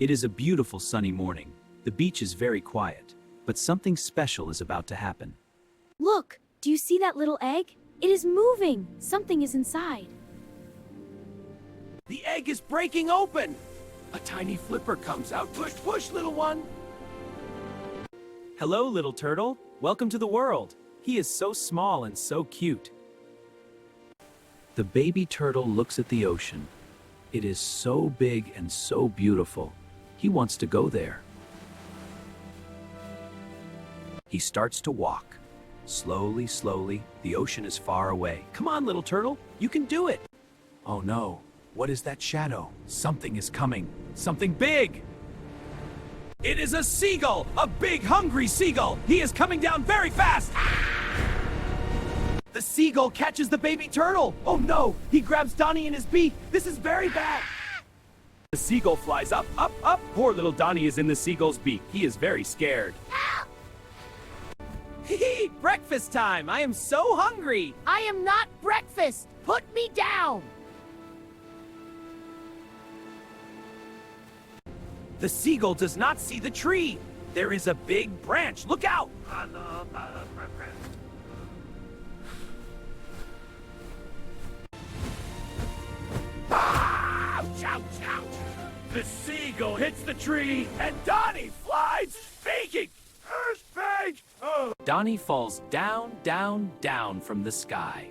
It is a beautiful sunny morning. The beach is very quiet, but something special is about to happen. Look, do you see that little egg? It is moving. Something is inside. The egg is breaking open! A tiny flipper comes out. Push, push, little one! Hello, little turtle. Welcome to the world. He is so small and so cute. The baby turtle looks at the ocean. It is so big and so beautiful. He wants to go there. He starts to walk. Slowly, slowly, the ocean is far away. Come on, little turtle, you can do it. Oh no, what is that shadow? Something is coming. Something big! It is a seagull! A big, hungry seagull! He is coming down very fast! The seagull catches the baby turtle! Oh no! He grabs Donnie in his beak! This is very bad! The seagull flies up, up, up! Poor little Donnie is in the seagull's beak. He is very scared. Hee, breakfast time! I am so hungry! I am not breakfast! Put me down! The seagull does not see the tree. There is a big branch. Look out! Ouch, ouch, ouch! The seagull hits the tree, and Donnie flies, speaking. First page! Oh. Donnie falls down, down, down from the sky.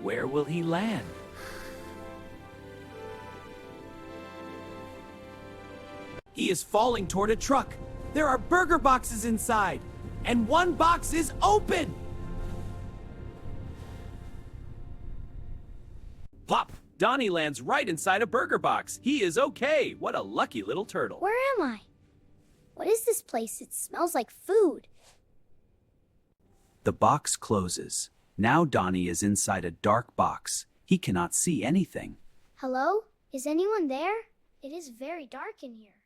Where will he land? He is falling toward a truck. There are burger boxes inside, and one box is open. Plop! Donnie lands right inside a burger box. He is okay. What a lucky little turtle. Where am I? What is this place? It smells like food. The box closes. Now Donnie is inside a dark box. He cannot see anything. Hello? Is anyone there? It is very dark in here.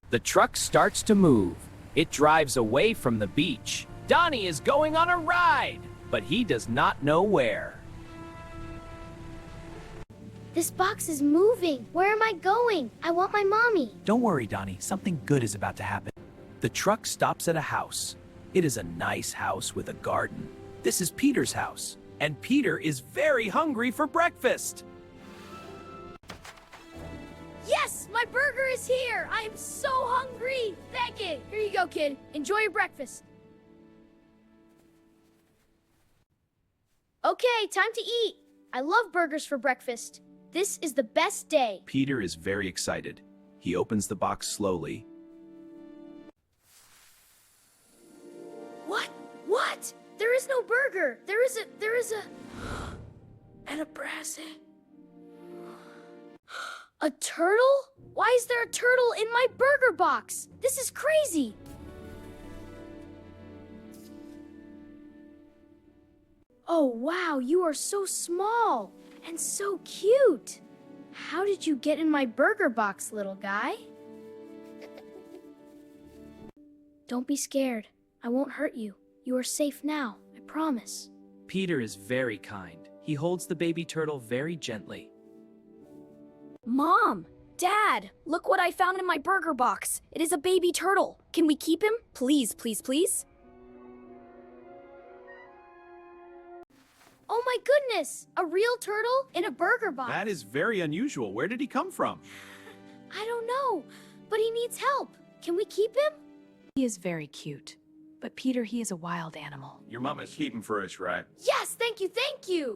The truck starts to move. It drives away from the beach. Donnie is going on a ride, but he does not know where. This box is moving. Where am I going? I want my mommy. Don't worry, Donnie. Something good is about to happen. The truck stops at a house. It is a nice house with a garden. This is Peter's house, and Peter is very hungry for breakfast. Yes, my burger is here! I am so hungry! Thank you! Here you go, kid. Enjoy your breakfast. Okay, time to eat. I love burgers for breakfast. This is the best day. Peter is very excited. He opens the box slowly. What? What? There is no burger. There is a... And a brassy. A turtle? Why is there a turtle in my burger box? This is crazy. Oh, wow, you are so small and so cute. How did you get in my burger box, little guy? Don't be scared. I won't hurt you. You are safe now, I promise. Peter is very kind. He holds the baby turtle very gently. Mom! Dad! Look what I found in my burger box. It is a baby turtle. Can we keep him? Please, please, please? Oh my goodness! A real turtle in a burger box. That is very unusual. Where did he come from? I don't know, but he needs help. Can we keep him? He is very cute. But Peter, he is a wild animal. Your mom is keeping for us, right? Yes, thank you, thank you!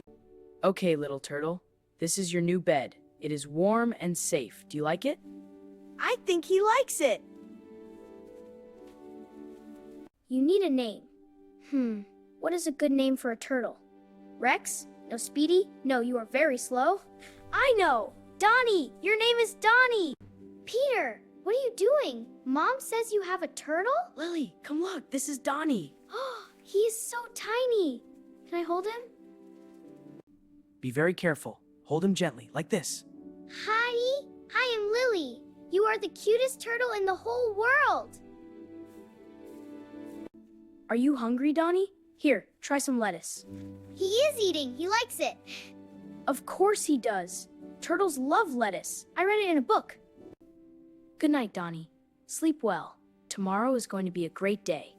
Okay, little turtle. This is your new bed. It is warm and safe. Do you like it? I think he likes it. You need a name. What is a good name for a turtle? Rex? No Speedy? No, you are very slow. I know! Donnie! Your name is Donnie! Peter! What are you doing? Mom says you have a turtle? Lily, come look. This is Donnie. Oh, he is so tiny. Can I hold him? Be very careful. Hold him gently, like this. Hi! Hi, I'm Lily. You are the cutest turtle in the whole world. Are you hungry, Donnie? Here, try some lettuce. He is eating. He likes it. Of course he does. Turtles love lettuce. I read it in a book. Good night, Donnie. Sleep well. Tomorrow is going to be a great day.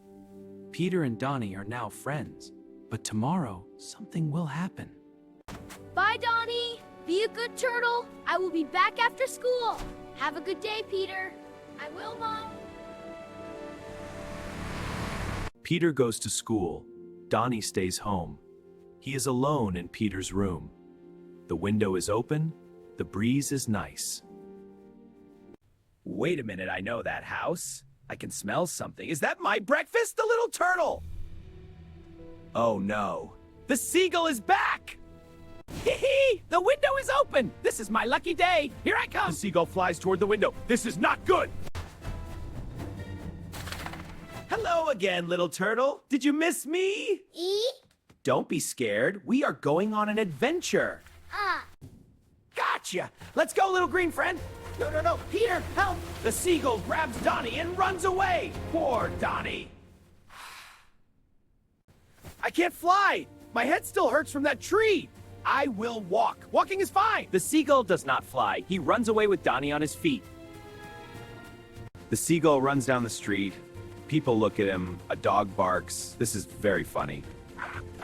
Peter and Donnie are now friends, but tomorrow something will happen. Bye, Donnie. Be a good turtle. I will be back after school. Have a good day, Peter. I will, Mom. Peter goes to school. Donnie stays home. He is alone in Peter's room. The window is open. The breeze is nice. Wait a minute, I know that house. I can smell something. Is that my breakfast, the little turtle? Oh no, the seagull is back! Hee-hee! The window is open! This is my lucky day! Here I come! The seagull flies toward the window. This is not good! Hello again, little turtle. Did you miss me? Don't be scared. We are going on an adventure. Gotcha! Let's go, little green friend! No, Peter, help! The seagull grabs Donnie and runs away! Poor Donnie! I can't fly! My head still hurts from that tree! I will walk. Walking is fine! The seagull does not fly. He runs away with Donnie on his feet. The seagull runs down the street. People look at him. A dog barks. This is very funny.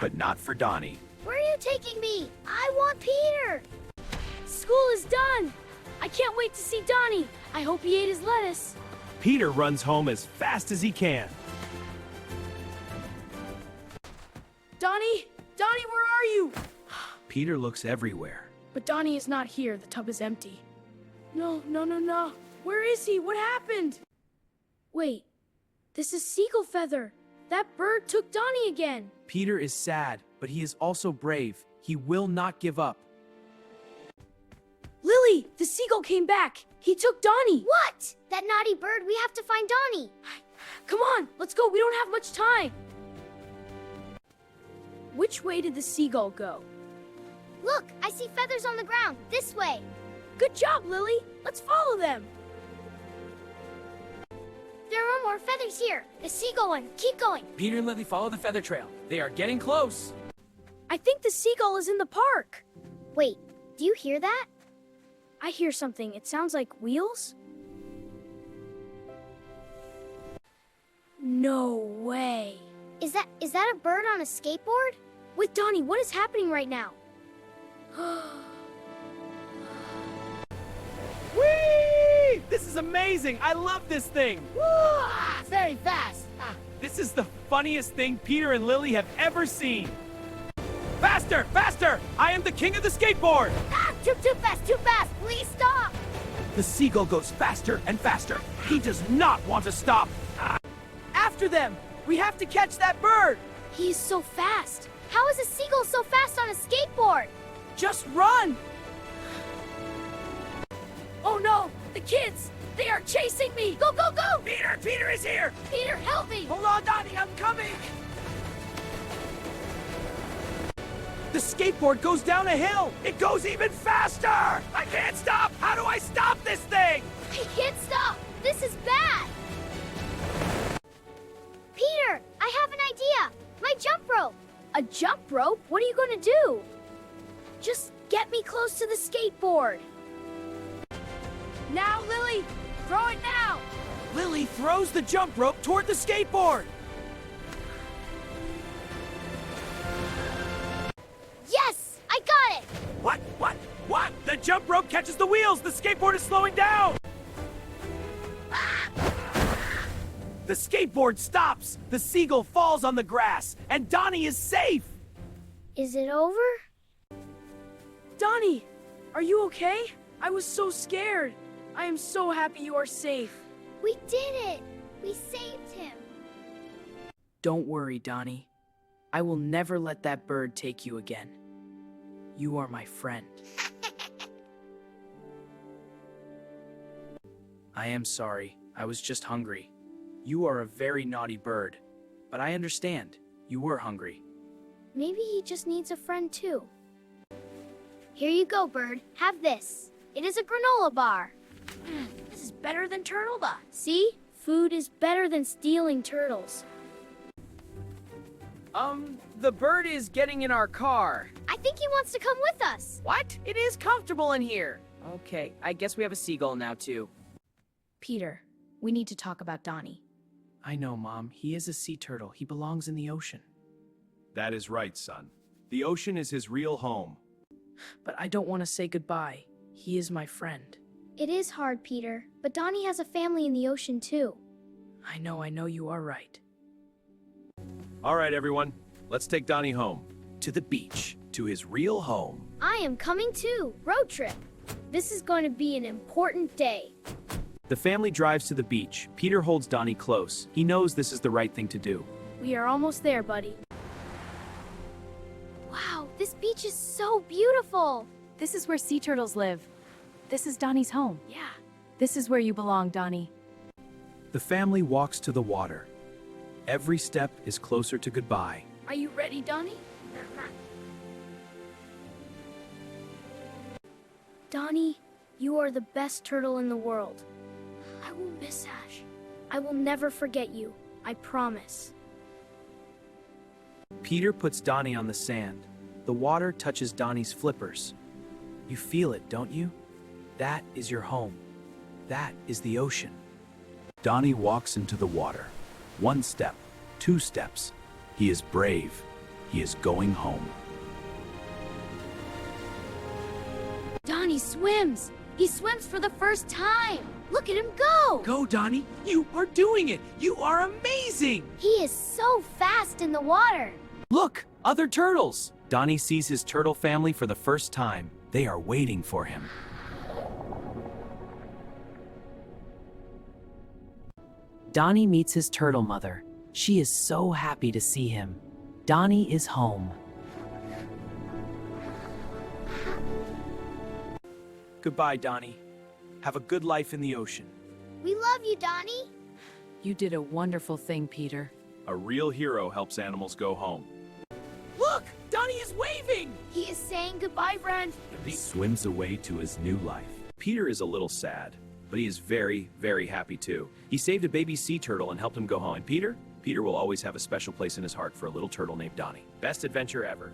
But not for Donnie. Where are you taking me? I want Peter. School is done. I can't wait to see Donnie. I hope he ate his lettuce. Peter runs home as fast as he can. Donnie? Donnie, where are you? Peter looks everywhere. But Donnie is not here. The tub is empty. No. Where is he? What happened? Wait, this is Seagull Feather. That bird took Donnie again. Peter is sad, but he is also brave. He will not give up. Lily, the seagull came back. He took Donnie. What? That naughty bird. We have to find Donnie. Come on, let's go. We don't have much time. Which way did the seagull go? Look, I see feathers on the ground. This way. Good job, Lily. Let's follow them. There are more feathers here. The seagull one. Keep going. Peter and Lily follow the feather trail. They are getting close. I think the seagull is in the park. Wait, do you hear that? I hear something. It sounds like wheels. No way. Is that a bird on a skateboard? With Donnie, what is happening right now? Whee! This is amazing! I love this thing! Very fast. This is the funniest thing Peter and Lily have ever seen! Faster! Faster! I am the king of the skateboard! Too fast. Please stop. The seagull goes faster and faster. He does not want to stop. After them! We have to catch that bird! He is so fast. How is a seagull so fast on a skateboard? Just run! Oh no, the kids! They are chasing me! Go! Peter is here! Peter, help me! Hold on, Donnie, I'm coming! The skateboard goes down a hill! It goes even faster! I can't stop! How do I stop this thing? I can't stop. This is bad. Peter, I have an idea. My jump rope. A jump rope? What are you going to do? Just get me close to the skateboard. Now, Lily! Throw it now! Lily throws the jump rope toward the skateboard! Yes, I got it. What? The jump rope catches the wheels! The skateboard is slowing down! The skateboard stops! The seagull falls on the grass, and Donnie is safe! Is it over? Donnie, are you okay? I was so scared. I am so happy you are safe. We did it. We saved him. Don't worry, Donnie. I will never let that bird take you again. You are my friend. I am sorry. I was just hungry. You are a very naughty bird, but I understand. You were hungry. Maybe he just needs a friend too. Here you go, bird. Have this. It is a granola bar. This is better than turtle dot. See? Food is better than stealing turtles. The bird is getting in our car. I think he wants to come with us. What? It is comfortable in here. Okay, I guess we have a seagull now too. Peter, We need to talk about Donnie. I know, Mom. He is a sea turtle. He belongs in the ocean. That is right, son. The ocean is his real home. But I don't want to say goodbye. He is my friend. It is hard, Peter, but Donnie has a family in the ocean too. I know you are right. All right, everyone. Let's take Donnie home. To the beach. To his real home. I am coming too. Road trip. This is going to be an important day. The family drives to the beach. Peter holds Donnie close. He knows this is the right thing to do. We are almost there, buddy. Wow, this beach is so beautiful. This is where sea turtles live. This is Donnie's home. Yeah. This is where you belong, Donnie. The family walks to the water. Every step is closer to goodbye. Are you ready, Donnie? Donnie, you are the best turtle in the world. I will miss Ash. I will never forget you. I promise. Peter puts Donnie on the sand. The water touches Donnie's flippers. You feel it, don't you? That is your home. That is the ocean. Donnie walks into the water. 1 step, 2 steps. He is brave. He is going home. Donnie swims. He swims for the first time. Look at him go. Go, Donnie. You are doing it. You are amazing. He is so fast in the water. Look, other turtles. Donnie sees his turtle family for the first time. They are waiting for him. Donnie meets his turtle mother. She is so happy to see him. Donnie is home. Goodbye, Donnie. Have a good life in the ocean. We love you, Donnie. You did a wonderful thing, Peter. A real hero helps animals go home. Look! Donnie is waving! He is saying goodbye, friend. He swims away to his new life. Peter is a little sad, but he is very, very happy too. He saved a baby sea turtle and helped him go home. And Peter will always have a special place in his heart for a little turtle named Donnie. Best adventure ever.